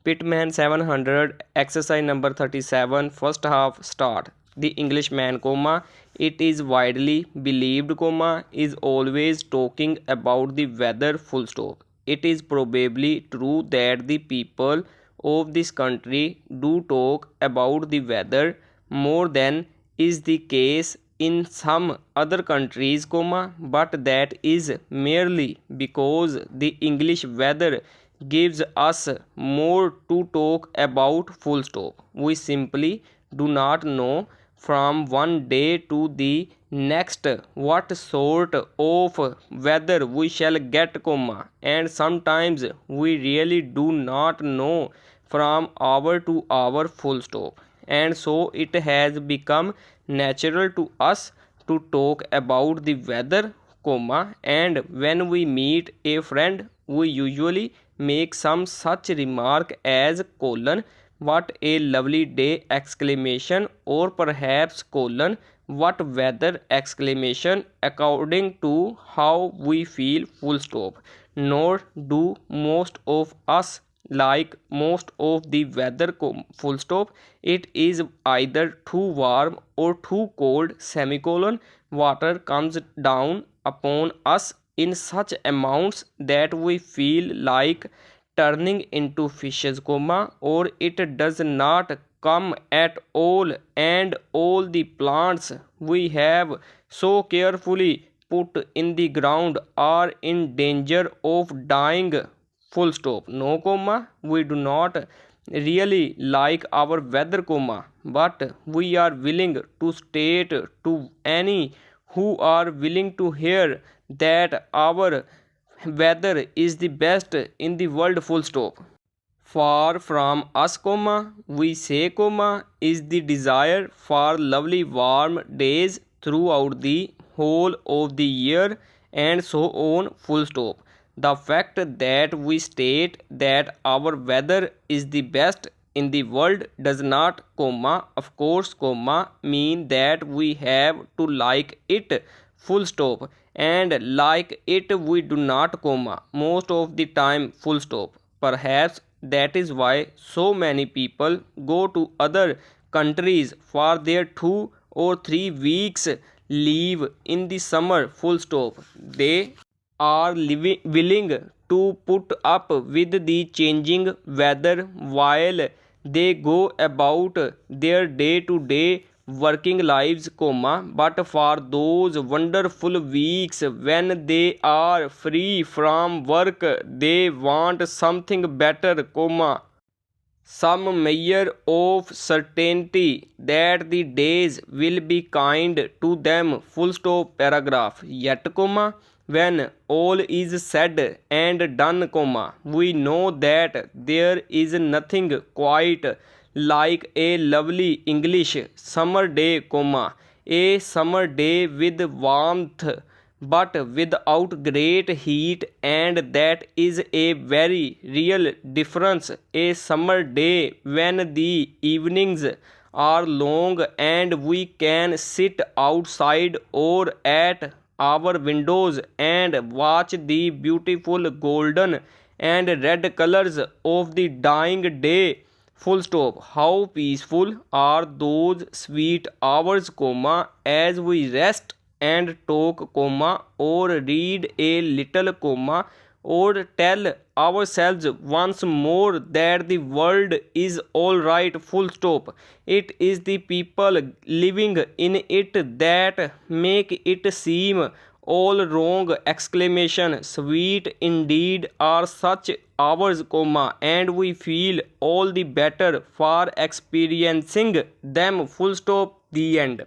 Pitman 700, exercise number 37, first half, start. The Englishman, comma, it is widely believed, comma, is always talking about the weather, full stop. It is probably true that the people of this country do talk about the weather more than is the case in some other countries, comma, but that is merely because the English weather gives us more to talk about, full stop. We simply do not know from one day to the next what sort of weather we shall get, comma, and sometimes we really do not know from hour to hour, full stop. And so it has become natural to us to talk about the weather, comma, and when we meet a friend we usually make some such remark as colon, what a lovely day, exclamation, or perhaps colon, what weather, exclamation, according to how we feel, full stop. Nor do most of us like most of the weather, full stop. It is either too warm or too cold, semicolon. Water comes down upon us in such amounts that we feel like turning into fishes, comma, or it does not come at all, and all the plants we have so carefully put in the ground are in danger of dying, full stop. No, comma, we do not really like our weather, comma, but we are willing to state to any who are willing to hear that our weather is the best in the world, full stop. Far from us, comma, we say, comma, is the desire for lovely warm days throughout the whole of the year, and so on, full stop. The fact that we state that our weather is the best in the world does not, comma, of course, comma, mean that we have to like it, full stop, and like it we do not, comma, most of the time, full stop. Perhaps that is why so many people go to other countries for their 2 or 3 weeks leave in the summer, full stop. They are willing to put up with the changing weather while they go about their day-to-day working lives, comma, but for those wonderful weeks when they are free from work they want something better, comma, some measure of certainty that the days will be kind to them, full stop, paragraph. Yet, comma, when all is said and done, comma, we know that there is nothing quite like a lovely English summer day, comma, a summer day with warmth but without great heat, and that is a very real difference. A summer day when the evenings are long and we can sit outside or at our windows and watch the beautiful golden and red colors of the dying day, full stop. How peaceful are those sweet hours, comma, as we rest and talk, comma, or read a little, comma, or tell ourselves once more that the world is all right, full stop. It is the people living in it that make it seem all wrong, exclamation. Sweet indeed are such hours, comma, and we feel all the better for experiencing them, full stop. The end.